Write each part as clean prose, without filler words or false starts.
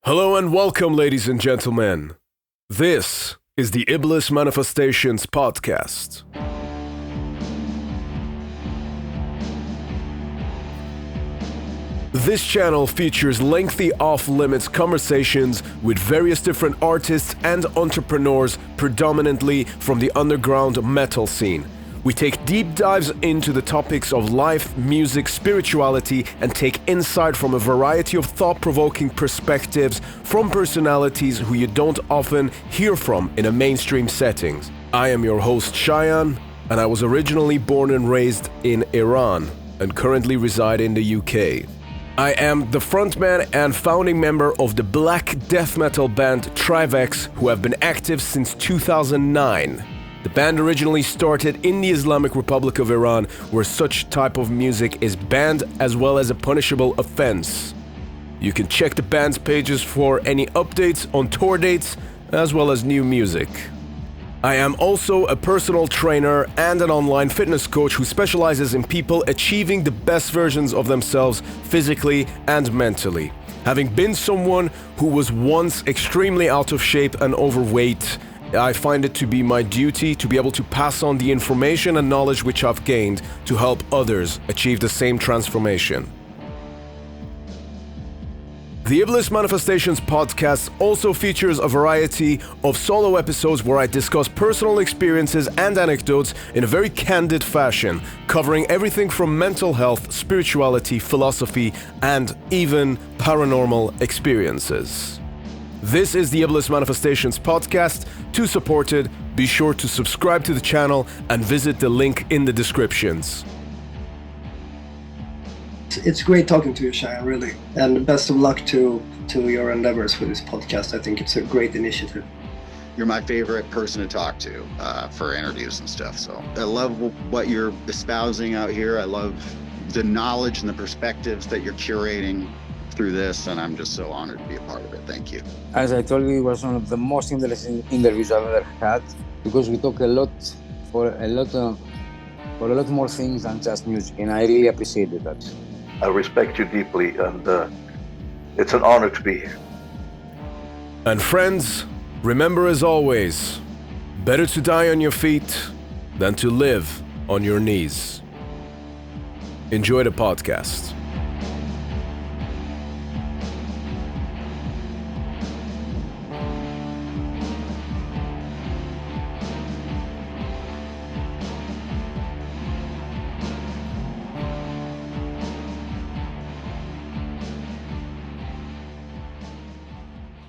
Hello and welcome, ladies and gentlemen. This is the Iblis Manifestations podcast. This channel features lengthy off-limits conversations with various different artists and entrepreneurs, predominantly from the underground metal scene. We take deep dives into the topics of life, music, spirituality, and take insight from a variety of thought-provoking perspectives from personalities who you don't often hear from in a mainstream settings. I am your host, Cheyenne, and I was originally born and raised in Iran and currently reside in the UK. I am the frontman and founding member of the black death metal band TRIVAX, who have been active since 2009. The band originally started in the Islamic Republic of Iran, where such type of music is banned as well as a punishable offense. You can check the band's pages for any updates on tour dates as well as new music. I am also a personal trainer and an online fitness coach who specializes in people achieving the best versions of themselves physically and mentally. Having been someone who was once extremely out of shape and overweight, I find it to be my duty to be able to pass on the information and knowledge which I've gained to help others achieve the same transformation. The Iblis Manifestations podcast also features a variety of solo episodes where I discuss personal experiences and anecdotes in a very candid fashion, covering everything from mental health, spirituality, philosophy, and even paranormal experiences. This is the Iblis Manifestations podcast. To support it, be sure to subscribe to the channel and visit the link in the descriptions. It's great talking to you, Cheyenne, really. And best of luck to your endeavors with this podcast. I think it's a great initiative. You're my favorite person to talk to for interviews and stuff. So I love what you're espousing out here. I love the knowledge and the perspectives that you're curating through this, and I'm just so honored to be a part of it. Thank you. As I told you, it was one of the most interesting interviews I've ever had, because we talk a lot more things than just music, and I really appreciated that. I respect you deeply, and it's an honor to be here. And friends, remember as always, better to die on your feet than to live on your knees. Enjoy the podcast.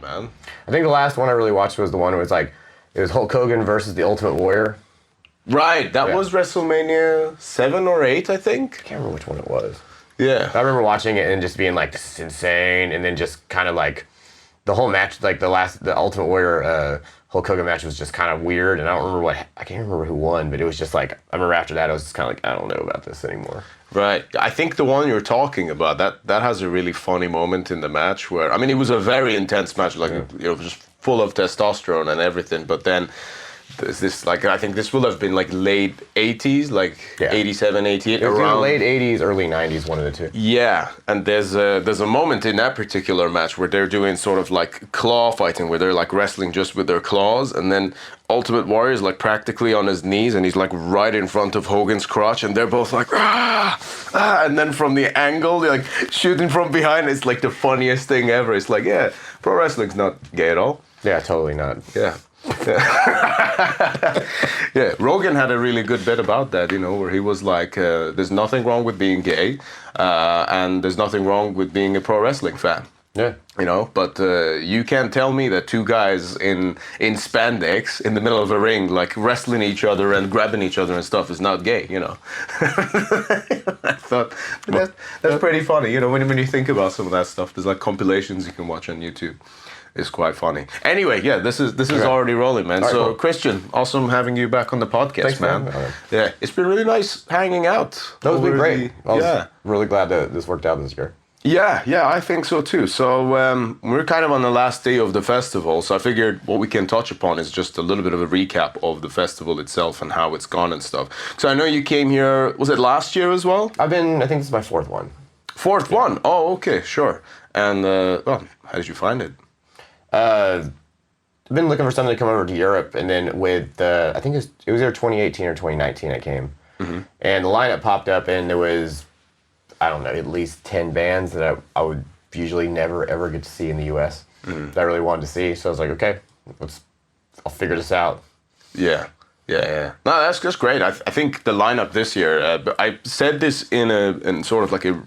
Man. I think the last one I really watched was the one where it was Hulk Hogan versus the Ultimate Warrior. Right, that was WrestleMania 7 or 8, I think. I can't remember which one it was. Yeah. I remember watching it and just being like, this is insane, and then just kind of like the whole match, like the Ultimate Warrior Hulk Hogan match was just kind of weird, and I can't remember who won, but it was just like, I remember after that I was just kind of like, I don't know about this anymore. Right. I think the one you're talking about, that has a really funny moment in the match where, I mean, it was a very intense match, like, just full of testosterone and everything, but then there's this, like, I think this will have been like late 80s, like 87, 88, it was around. Late 80s, early 90s, one of the two. Yeah, and there's a moment in that particular match where they're doing sort of like claw fighting, where they're like wrestling just with their claws, and then Ultimate Warrior is like practically on his knees, and he's like right in front of Hogan's crotch, and they're both like, and then from the angle, they're like shooting from behind. It's like the funniest thing ever. It's like, yeah, pro wrestling's not gay at all. Yeah, totally not. Yeah. Yeah, Rogan had a really good bit about that, where he was like, there's nothing wrong with being gay, and there's nothing wrong with being a pro wrestling fan. Yeah. But you can't tell me that two guys in spandex in the middle of a ring, like wrestling each other and grabbing each other and stuff, is not gay, I thought that's pretty funny, when you think about some of that stuff. There's like compilations you can watch on YouTube. It's quite funny. Anyway, yeah, this is already rolling, man. Right, so, cool. Christian, awesome having you back on the podcast. Thanks, man. Yeah, it's been really nice hanging out. That was been great. I was really glad that this worked out this year. Yeah, I think so too. So we're kind of on the last day of the festival, so I figured what we can touch upon is just a little bit of a recap of the festival itself and how it's gone and stuff. So I know you came here, was it last year as well? I think this is my fourth one. Fourth one? Oh, okay, sure. And well, how did you find it? I've been looking for something to come over to Europe, and then with I think it was either 2018 or 2019 I came, and the lineup popped up, and there was, I don't know, at least 10 bands that I would usually never ever get to see in the U.S. That I really wanted to see. So I was like, okay, I'll figure this out. Yeah. No, that's just great. I think the lineup this year. I said this in sort of like a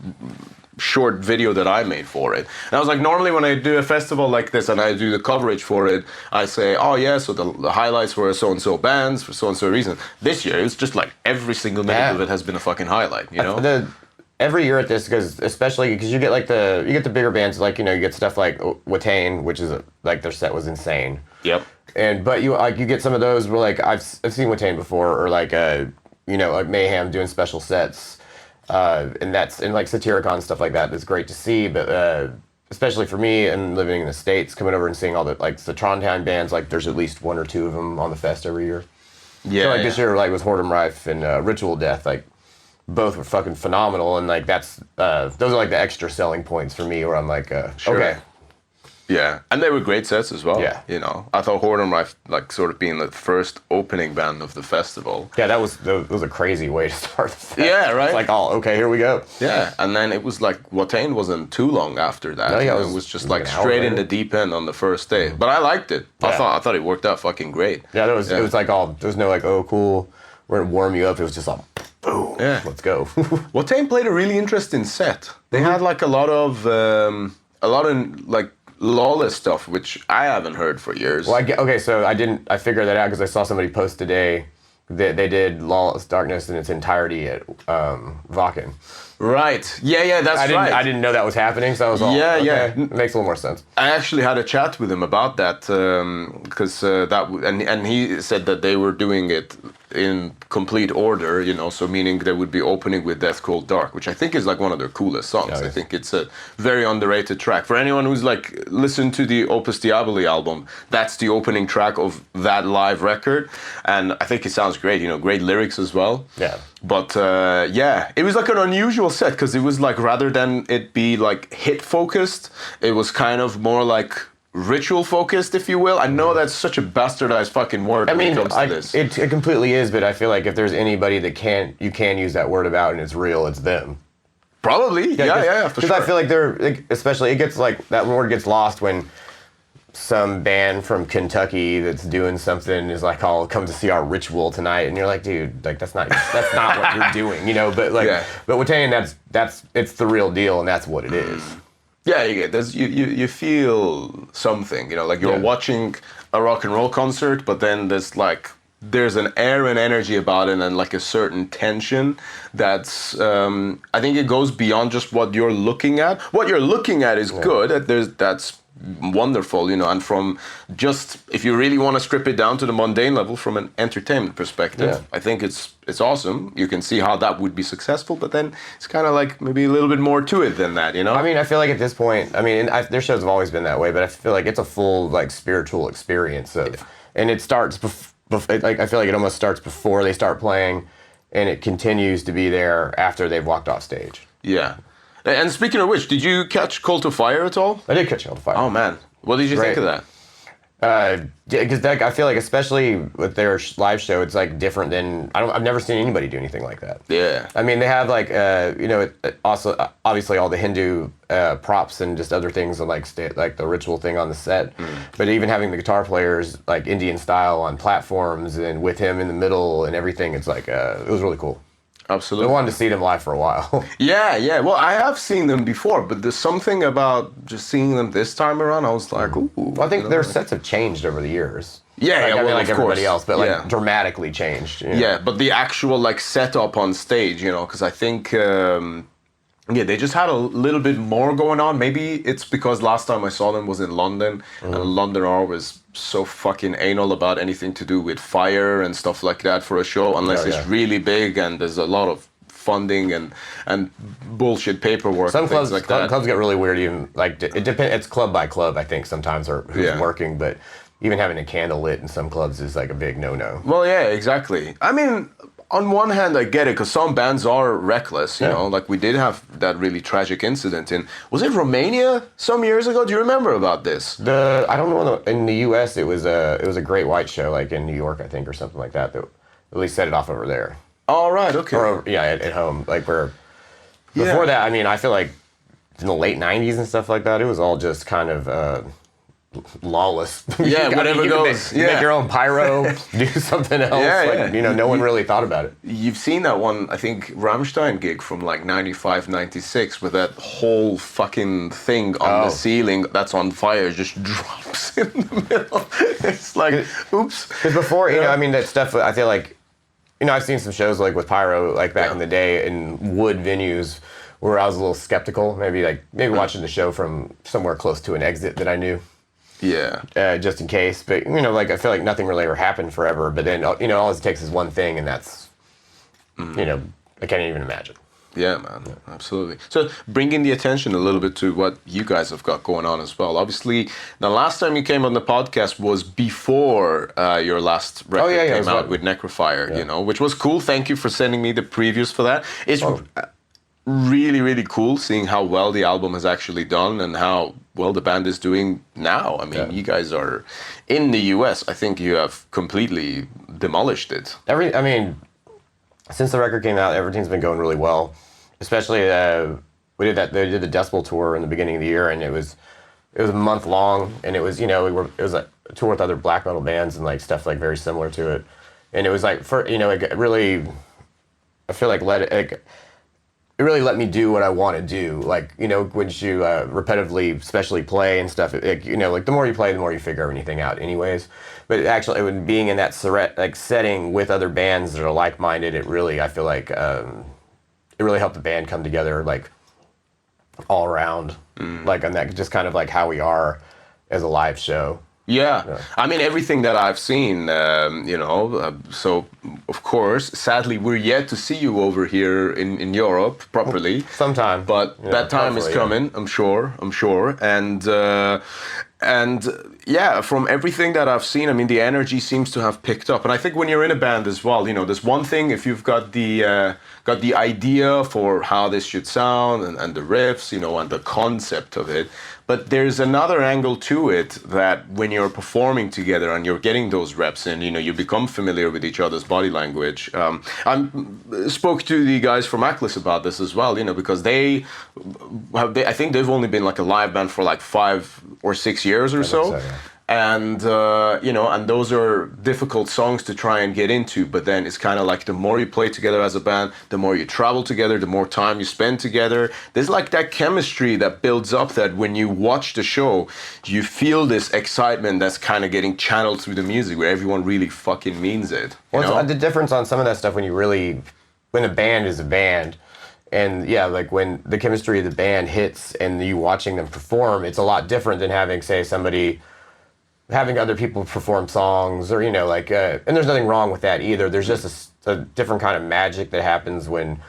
short video that I made for it. And I was like, normally when I do a festival like this and I do the coverage for it, I say, oh yeah, so the highlights were so-and-so bands for so-and-so reason. This year, it's just like every single minute of it has been a fucking highlight, you know? Every year at this, especially because you get like the bigger bands, like, you know, you get stuff like Watain, which is like their set was insane. Yep. But you get some of those where like I've seen Watain before, or like you know, like Mayhem doing special sets. And like Satyricon, stuff like that is great to see, but especially for me and living in the States, coming over and seeing all the like the Trondheim bands, like there's at least 1 or 2 of them on the fest every year. Yeah. So like this year, like with Hordem Rife and Ritual Death, like both were fucking phenomenal, and like those are like the extra selling points for me, where I'm like, okay. Yeah, and they were great sets as well. Yeah. You know, I thought Hordem Rife, like, sort of being the first opening band of the festival. Yeah, that was a crazy way to start the fest. Yeah, right? It's like, oh, okay, here we go. Yeah, and then it was like, Watain wasn't too long after that. No, yeah, it was just like straight in the deep end on the first day. But I liked it. Yeah. I thought it worked out fucking great. Yeah, it was like there was no like, oh, cool, we're gonna warm you up. It was just like, boom, let's go. Watain played a really interesting set. They had like a lot of like lawless stuff, which I haven't heard for years. Well, so I figured that out because I saw somebody post today that they did Lawless Darkness in its entirety at Wacken. Right. Yeah, that's right. I didn't know that was happening, so I was all, yeah. It makes a little more sense. I actually had a chat with him about that, because and he said that they were doing it in complete order, you know, so meaning they would be opening with Death Cold Dark, which I think is like one of their coolest songs. Oh, yeah. I think it's a very underrated track. For anyone who's like listened to the Opus Diaboli album, that's the opening track of that live record, and I think it sounds great, you know, great lyrics as well. Yeah. But it was like an unusual set, because it was like, rather than it be like hit focused, it was kind of more like ritual focused, if you will. I know that's such a bastardized fucking word when it comes to this. It completely is, but I feel like if there's anybody that you can use that word about and it's real, it's them. Probably, yeah, for sure. Because I feel like especially, it gets like, that word gets lost when some band from Kentucky that's doing something is like, "I'll come to see our ritual tonight," and you're like, dude, like that's not what you're doing, you know. But like, but Watain, it's the real deal, and that's what it is. Yeah, you feel something, you know, like you're watching a rock and roll concert, but then there's an air and energy about it, and like a certain tension that's I think it goes beyond just what you're looking at. What you're looking at is good. That's wonderful, you know, and from just, if you really want to strip it down to the mundane level from an entertainment perspective, I think it's awesome. You can see how that would be successful, but then it's kind of like maybe a little bit more to it than that, you know? I mean, I feel like at this point, their shows have always been that way, but I feel like it's a full like spiritual experience and it starts I feel like it almost starts before they start playing, and it continues to be there after they've walked off stage. Yeah. And speaking of which, did you catch Cult of Fire at all? I did catch Cult of Fire. Oh man, what did you think of that? Because I feel like, especially with their live show, it's like different than I've never seen anybody do anything like that. Yeah. I mean, they have like also obviously all the Hindu props and just other things, and like the ritual thing on the set. But even having the guitar players like Indian style on platforms and with him in the middle and everything, it's like it was really cool. Absolutely. I wanted to see them live for a while. Yeah. Well, I have seen them before, but there's something about just seeing them this time around. I was like, ooh. Well, I think their sets have changed over the years. Yeah, like everybody else, but like yeah. dramatically changed. You know? Yeah, but the actual like setup on stage, you know, because I think they just had a little bit more going on. Maybe it's because last time I saw them was in London, and London are always so fucking anal about anything to do with fire and stuff like that for a show, unless it's really big and there's a lot of funding and bullshit paperwork. Some and clubs things like that. Clubs get really weird. Even like it depends. It's club by club, I think, sometimes, or who's working, but. Even having a candle lit in some clubs is like a big no-no. Well, yeah, exactly. I mean, on one hand, I get it, because some bands are reckless, you know, like we did have that really tragic incident was it Romania some years ago? Do you remember about this? I don't know, in the U.S. it was a Great White show, like in New York, I think, or something like that at least set it off over there. All right, okay. Or, at home, like where, before that, I mean, I feel like in the late 90s and stuff like that, it was all just kind of, lawless. Yeah, whatever goes. Make your own pyro, do something else. No one really thought about it. You've seen that one, I think, Rammstein gig from like 95, 96, with that whole fucking thing on the ceiling that's on fire just drops in the middle. It's like, oops. Because before, that stuff, I feel like, I've seen some shows like with pyro, like back in the day in wood venues where I was a little skeptical, maybe watching the show from somewhere close to an exit that I knew. Yeah. Just in case. But, I feel like nothing really ever happened forever. But then, all it takes is one thing, and that's, I can't even imagine. Yeah, man. Yeah. Absolutely. So, bringing the attention a little bit to what you guys have got going on as well. Obviously, the last time you came on the podcast was before your last record came out with Necrofire, which was cool. Thank you for sending me the previews for that. It's really, really cool seeing how well the album has actually done and how well the band is doing now. I mean, you guys are in the US. I think you have completely demolished it. Since the record came out, everything's been going really well. Especially they did the Decibel tour in the beginning of the year, and it was a month long, and it was it was a tour with other black metal bands and like stuff like very similar to it, and it was like it really, I feel like it really let me do what I want to do. Like, when you repetitively, especially play and stuff, like the more you play, the more you figure anything out anyways. But actually, being in that setting with other bands that are like-minded, I feel like, it really helped the band come together, like, all around. Like, on that, just kind of like how we are as a live show. Yeah. I mean, everything that I've seen, so, of course, sadly, we're yet to see you over here in Europe properly. Sometime. But that time is coming, I'm sure. And from everything that I've seen, I mean, the energy seems to have picked up. And I think when you're in a band as well, there's one thing if you've got the idea for how this should sound and the riffs, and the concept of it. But there's another angle to it that when you're performing together and you're getting those reps in, you become familiar with each other's body language. I spoke to the guys from Iblis about this as well, because I think they've only been like a live band for like 5 or 6 years or so. And, and those are difficult songs to try and get into, but then it's kind of like the more you play together as a band, the more you travel together, the more time you spend together. There's like that chemistry that builds up that when you watch the show, you feel this excitement that's kind of getting channeled through the music where everyone really fucking means it. Well, the difference on some of that stuff when a band is a band, and like when the chemistry of the band hits and you watching them perform, it's a lot different than having other people perform songs or, and there's nothing wrong with that either. There's just a different kind of magic that happens when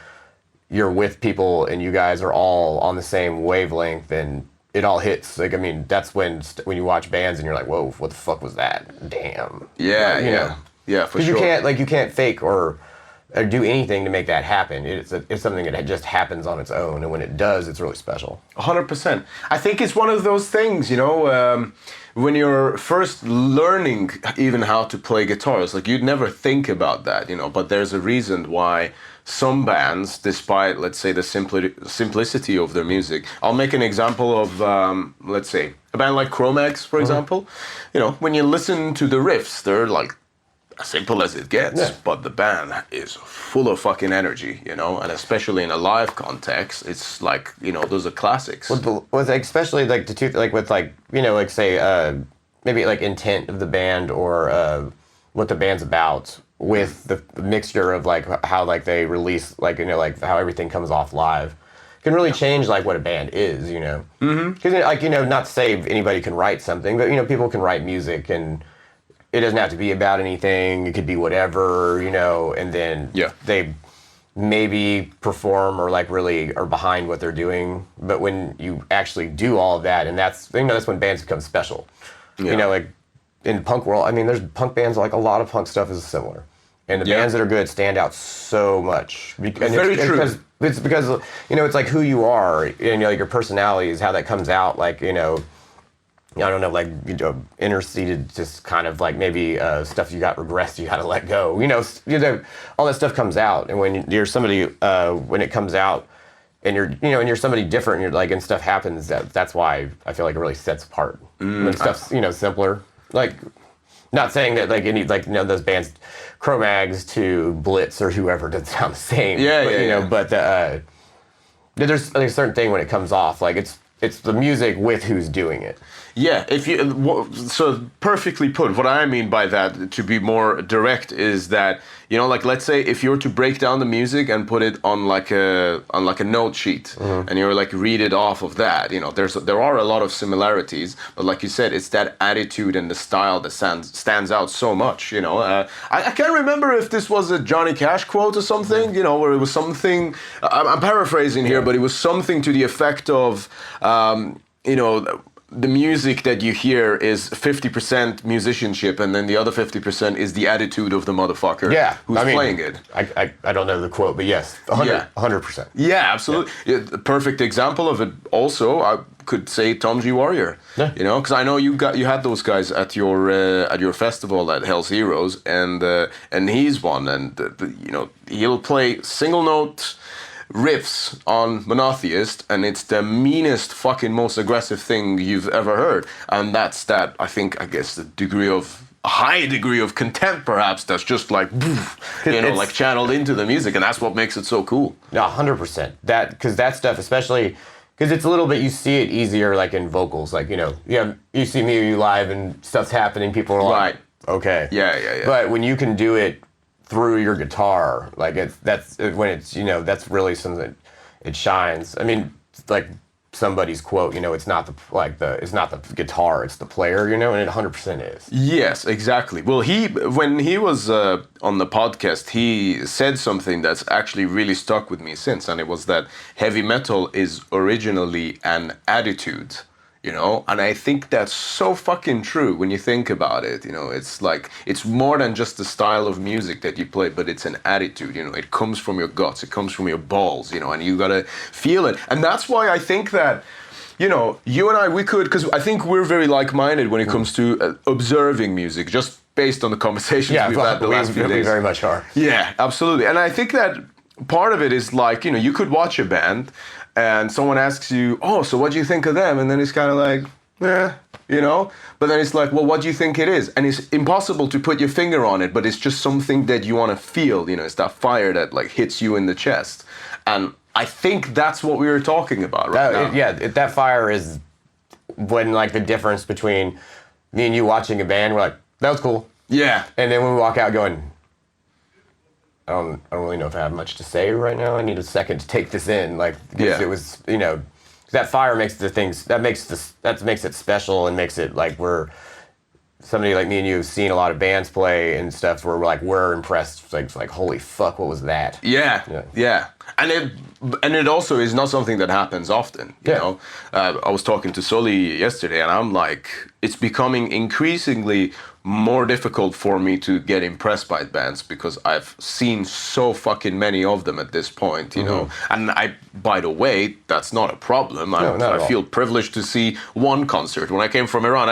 you're with people and you guys are all on the same wavelength and it all hits. Like, I mean, that's when you watch bands and you're like, whoa, what the fuck was that? Damn. Yeah, for sure. You can't fake or do anything to make that happen. It's something that just happens on its own, and when it does, it's really special. 100%. I think it's one of those things, when you're first learning even how to play guitars, like you'd never think about that, but there's a reason why some bands, despite, let's say, the simplicity of their music. I'll make an example of, let's say, a band like Chromax, for example. When you listen to the riffs, they're like as simple as it gets, but the band is full of fucking energy, and especially in a live context, it's like, those are classics. With especially like say maybe like intent of the band or what the band's about, with the mixture of like how like they release like like how everything comes off live can really change like what a band is, because like not to say anybody can write something, but people can write music and it doesn't have to be about anything. It could be whatever, and then they maybe perform or like really are behind what they're doing. But when you actually do all of that, and that's when bands become special. Like in punk world, I mean, there's punk bands, like a lot of punk stuff is similar. And the bands that are good stand out so much. Very true. It's because, you know, it's like who you are, and, you know, your personality is how that comes out. Like, you know, I don't know, like, you know, interceded, just kind of like maybe stuff you got regressed, you got to let go. You know, all that stuff comes out. And when you're somebody, when it comes out, and you're, you know, and you're somebody different, and you're like, and stuff happens, that's why I feel like it really sets apart. When stuff's, you know, simpler. Like, not saying that like any, like, you know, those bands, Cro-Mags to Blitz or whoever, doesn't sound the same. But there's a certain thing when it comes off, like it's the music with who's doing it. Yeah, so perfectly put. What I mean by that, to be more direct, is that, you know, like, let's say if you were to break down the music and put it on like a note sheet, and you're like read it off of that, you know, there are a lot of similarities, but like you said, it's that attitude and the style that stands out so much. You know, I can't remember if this was a Johnny Cash quote or something, you know, where it was something. I'm paraphrasing here, but it was something to the effect of, you know, the music that you hear is 50% musicianship, and then the other 50% is the attitude of the motherfucker who's playing it. I don't know the quote, but yes, 100%. Yeah, absolutely. Yeah. The perfect example of it also, I could say Tom G. Warrior. Yeah. You know, because I know you had those guys at your festival at Hell's Heroes, and he's one, and you know, he'll play single note riffs on Monotheist, and it's the meanest, fucking most aggressive thing you've ever heard. And that's that, I guess, the high degree of contempt, perhaps, that's just like, you know, like channeled into the music, and that's what makes it so cool. No, 100%. Because that stuff, especially, because it's a little bit, you see it easier, like in vocals, like, you know, you see me or you live and stuff's happening, people are like, okay. Yeah. But when you can do it through your guitar, like that's when it's, you know, that's really something, it shines. I mean, like somebody's quote, you know, it's not the guitar, it's the player, you know, and it 100% is. Yes, exactly. Well, when he was on the podcast, he said something that's actually really stuck with me since, and it was that heavy metal is originally an attitude. You know, and I think that's so fucking true when you think about it. You know, it's like, it's more than just the style of music that you play, but it's an attitude. You know, it comes from your guts, it comes from your balls, you know, and you gotta feel it. And that's why I think that, you know, you and I, we could, because I think we're very like-minded when it comes to observing music, just based on the conversations we've had the last few days. We very much are. Yeah, absolutely. And I think that part of it is like, you know, you could watch a band and someone asks you, oh, so what do you think of them? And then it's kind of like, you know? But then it's like, well, what do you think it is? And it's impossible to put your finger on it, but it's just something that you want to feel, you know, it's that fire that like hits you in the chest. And I think that's what we were talking about right now. That fire is when, like, the difference between me and you watching a band, we're like, that was cool. Yeah. And then when we walk out going, I don't really know if I have much to say right now. I need a second to take this in. Like, it was, you know, that fire makes the things, that makes it special, and makes it like somebody like me and you have seen a lot of bands play and stuff where we're impressed. Like holy fuck, what was that? Yeah. And it also is not something that happens often. You know, I was talking to Sully yesterday, and I'm like, it's becoming increasingly more difficult for me to get impressed by bands because I've seen so fucking many of them at this point, you know. And by the way, that's not a problem. I feel privileged to see one concert. When I came from Iran,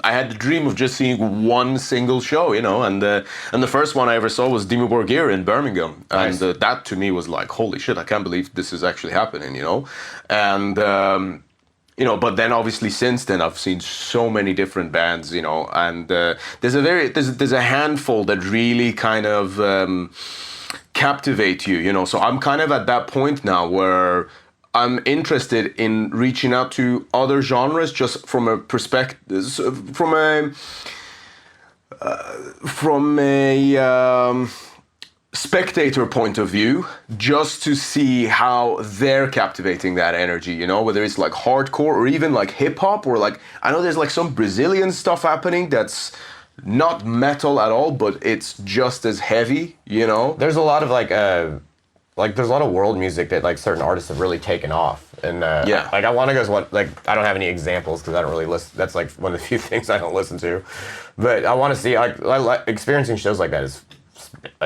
I had the dream of just seeing one single show, you know. And the first one I ever saw was Dimmu Borgir in Birmingham, and that to me was like, holy shit, I can't believe this is actually happening, you know. And you know, but then obviously since then I've seen so many different bands, you know, and there's a handful that really kind of captivate you, you know. So I'm kind of at that point now where I'm interested in reaching out to other genres, just from a perspective, from a spectator point of view, just to see how they're captivating that energy, you know, whether it's like hardcore or even like hip hop, or like, I know there's like some Brazilian stuff happening that's not metal at all, but it's just as heavy, you know. There's a lot of there's a lot of world music that like certain artists have really taken off, and like I want to go, I don't have any examples because I don't really listen. That's like one of the few things I don't listen to, but I want to see, like experiencing shows like that is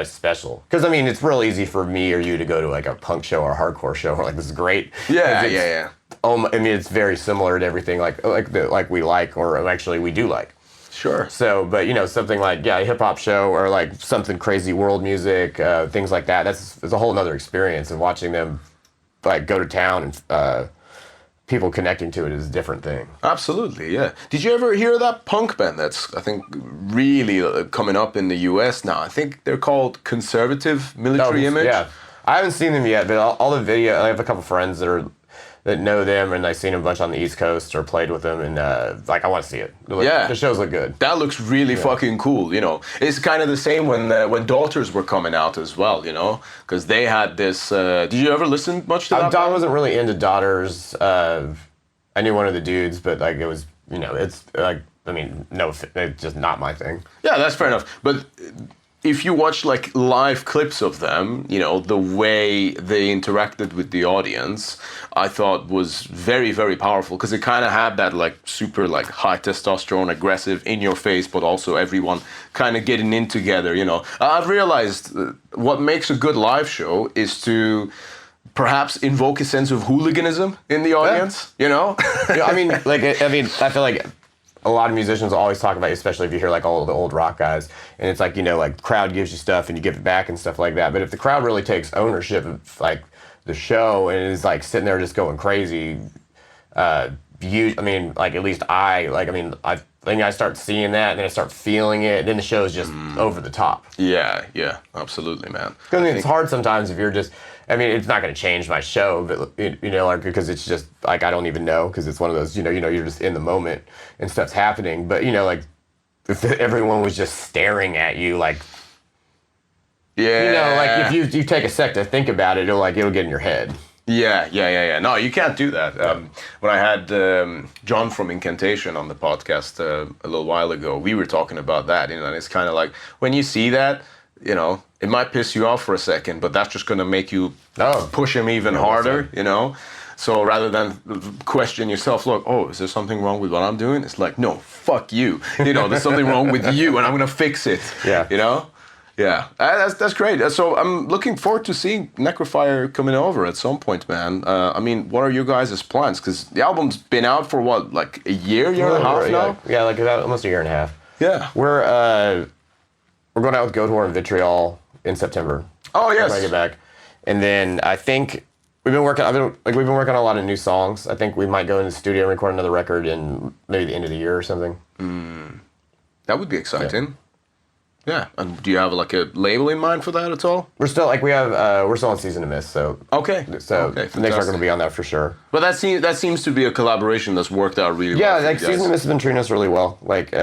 special. Because I mean, it's real easy for me or you to go to like a punk show or a hardcore show. We're like, this is great. Yeah. I mean, it's very similar to everything like we like, or actually we do like. Sure. So, but you know, something like a hip hop show or like something crazy world music, things like that. It's a whole nother experience, and watching them like go to town and people connecting to it is a different thing. Absolutely, yeah. Did you ever hear that punk band that's, I think, really coming up in the US now? I think they're called Conservative Military Image. Yeah, I haven't seen them yet, but all the video. I have a couple friends that know them, and I've seen them a bunch on the East Coast or played with them, and like I want to see it. The shows look good. That looks really fucking cool. You know, it's kind of the same when Daughters were coming out as well. You know, because they had this. Did you ever listen much to that? Don wasn't really into Daughters. I knew one of the dudes, but like it was, you know, it's like I mean, no, it's just not my thing. Yeah, that's fair enough, but. If you watch like live clips of them, you know, the way they interacted with the audience, I thought was very, very powerful, because it kind of had that like super like high testosterone, aggressive, in your face, but also everyone kind of getting in together, you know. I've realized what makes a good live show is to perhaps invoke a sense of hooliganism in the audience, you know? I mean, I feel like a lot of musicians always talk about, especially if you hear like all the old rock guys, and it's like, you know, like crowd gives you stuff and you give it back and stuff like that. But if the crowd really takes ownership of like the show and is like sitting there just going crazy, I mean, like at least I think I start seeing that, and then I start feeling it, and then the show is just over the top. Yeah, absolutely, man. I mean, it's hard sometimes if you're just. I mean, it's not going to change my show, but you know, like because it's just like I don't even know, because it's one of those, you know, you're just in the moment and stuff's happening. But you know, like if everyone was just staring at you, like you know, like if you take a sec to think about it, it'll get in your head. Yeah. No, you can't do that. When I had John from Incantation on the podcast a little while ago, we were talking about that, you know, and it's kind of like when you see that, you know, it might piss you off for a second, but that's just going to make you push him even harder, you know? So rather than question yourself, look, is there something wrong with what I'm doing? It's like, no, fuck you. You know, there's something wrong with you, and I'm going to fix it. Yeah. You know? Yeah. That's great. So I'm looking forward to seeing Necrofire coming over at some point, man. I mean, what are your guys' plans? Because the album's been out for what, like a year and a half now? Yeah, like about almost a year and a half. Yeah. We're going out with Goat Horn and Vitriol in September. Oh yes. When I get back, and then I think we've been working on a lot of new songs. I think we might go in the studio and record another record in maybe the end of the year or something. That would be exciting. Yeah. And do you have like a label in mind for that at all? We're still we're still on Season to Miss, so okay. The next record going to be on that for sure. But that seems to be a collaboration that's worked out really well. Yeah, like Season to Miss has been treating us really well. Like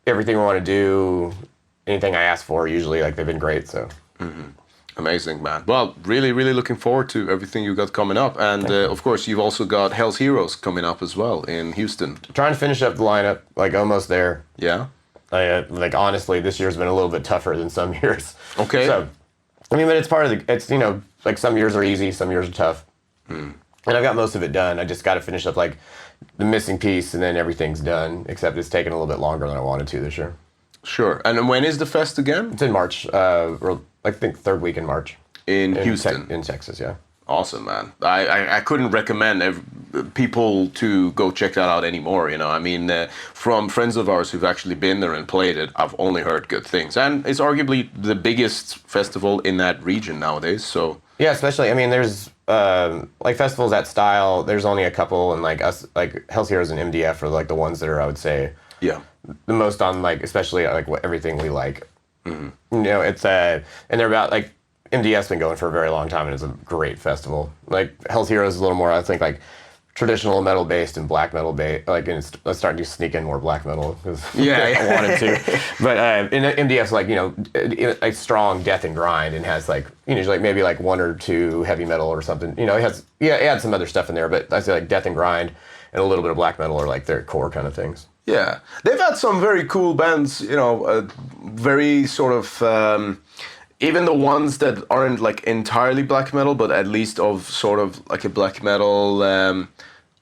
everything we want to do, anything I ask for, usually like they've been great. So amazing, man. Well, really, really looking forward to everything you got coming up, and of course you've also got Hell's Heroes coming up as well in Houston. Trying to finish up the lineup, like almost there. Yeah. Like honestly, this year's been a little bit tougher than some years. Okay. So, I mean, but it's part of it's, you know, like some years are easy, some years are tough. And I've got most of it done. I just got to finish up like the missing piece, and then everything's done, except it's taken a little bit longer than I wanted to this year. Sure. And when is the fest again? It's in March, or I think third week in March. In Houston? In Texas, yeah. Awesome, man. I couldn't recommend people to go check that out anymore, you know. I mean, from friends of ours who've actually been there and played it, I've only heard good things. And it's arguably the biggest festival in that region nowadays, so... Yeah, especially, I mean, there's, like, festivals that style, there's only a couple, and, like, us, like, Hell's Heroes and MDF are, like, the ones that are, I would say... Yeah. The most on, like, especially, like, everything we like. You know, it's, and they're about, like... MDF's been going for a very long time, and it's a great festival. Like, Hell's Heroes is a little more, I think, like, traditional metal based and black metal based. Like, and it's starting to sneak in more black metal because I wanted to. But MDF's like, you know, like strong death and grind, and has like, you know, like maybe like one or two heavy metal or something. You know, it has it adds some other stuff in there, but I say like death and grind and a little bit of black metal are like their core kind of things. Yeah, they've had some very cool bands. You know, very sort of. Even the ones that aren't like entirely black metal, but at least of sort of like a black metal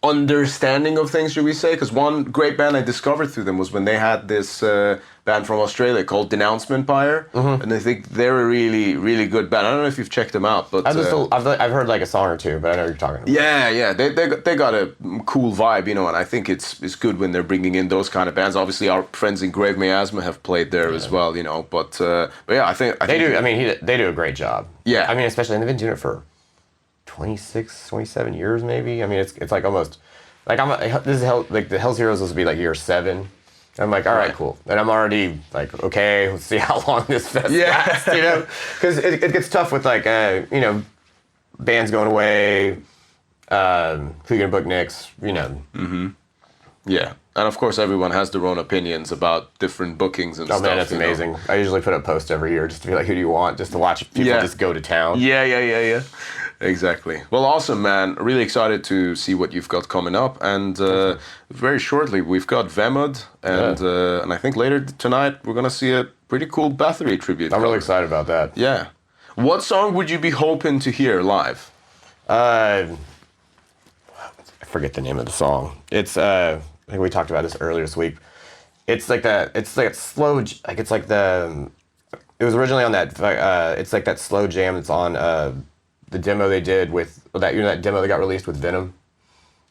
understanding of things, should we say? Because one great band I discovered through them was when they had this band from Australia called Denouncement Pyre, and I think they're a really, really good band. I don't know if you've checked them out, but I've heard like a song or two, but I know what you're talking about. yeah, they got a cool vibe, and I think it's good when they're bringing in those kind of bands. Obviously, our friends in Grave Miasma have played there as well, But yeah, I think they do. I mean, they do a great job. Yeah, I mean, especially and they've been doing it for 26, 27 years, maybe. I mean, it's like almost like this is like the Hell's Heroes will be like year 7. I'm like, all right, cool. And I'm already like, okay, let's see how long this fest lasts, because it gets tough with like, bands going away, who you gonna book next, Mm-hmm. Yeah. And of course, everyone has their own opinions about different bookings and stuff. Oh man, that's amazing. I usually put a post every year just to be like, who do you want? Just to watch people just go to town. Yeah. Exactly. Well, awesome, man. Really excited to see what you've got coming up. And very shortly, we've got Vemod. And I think later tonight, we're going to see a pretty cool Bathory tribute. I'm really excited about that. Yeah. What song would you be hoping to hear live? I forget the name of the song. It's, I think we talked about this earlier this week. It's like that slow, like it's like it was originally on that, it's like that slow jam that's on the demo they did with, that demo that got released with Venom?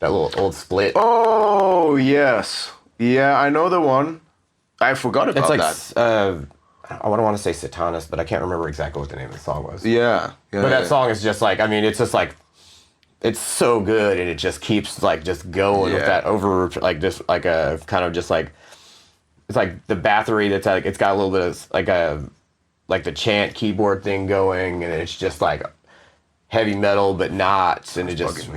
That little old split. Oh, yes. Yeah, I know the one. I forgot about that. I don't want to say Satanist, but I can't remember exactly what the name of the song was. Yeah. But that song is just like, I mean, it's just like, it's so good, and it just keeps like just going with that over, like just like a kind of just like, it's like the Bathory that's like, it's got a little bit of like the chant keyboard thing going, and it's just like heavy metal, but not, and it just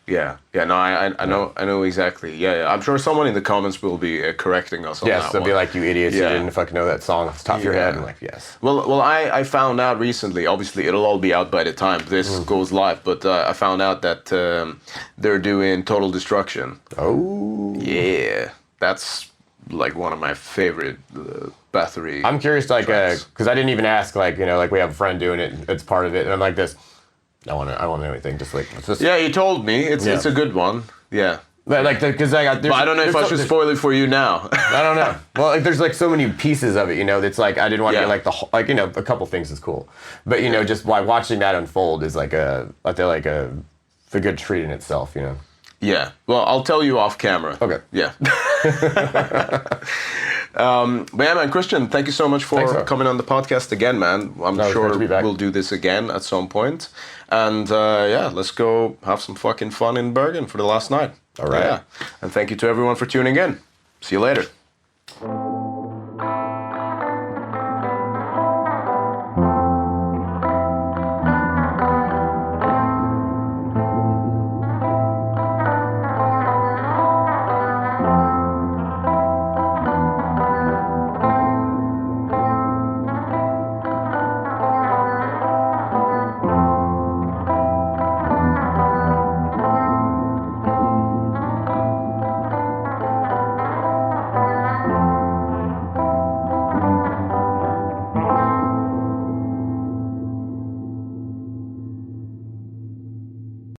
Yeah. No, I know exactly. Yeah. I'm sure someone in the comments will be correcting us on that. Yes, they'll be like, you idiots, you didn't fucking know that song off the top of your head. I'm like, yes. Well, I found out recently, obviously it'll all be out by the time this goes live, but I found out that they're doing Total Destruction. Oh. Yeah. That's like one of my favorite Bathory. I'm curious, like, because I didn't even ask, like, like we have a friend doing it, it's part of it, and I'm like this. I want to know anything. Just like yeah, you told me it's a good one. Yeah, but like because I don't know if I should spoil it for you now. I don't know. Well, like there's like so many pieces of it. It's like I didn't want to get like the whole, like a couple things is cool, but just by watching that unfold is like a good treat in itself. Yeah. Well, I'll tell you off camera. Okay. Yeah. But yeah, man, Christian, thank you so much for coming on the podcast again, man. I'm sure we'll do this again at some point. And let's go have some fucking fun in Bergen for the last night. All right. Yeah. And thank you to everyone for tuning in. See you later.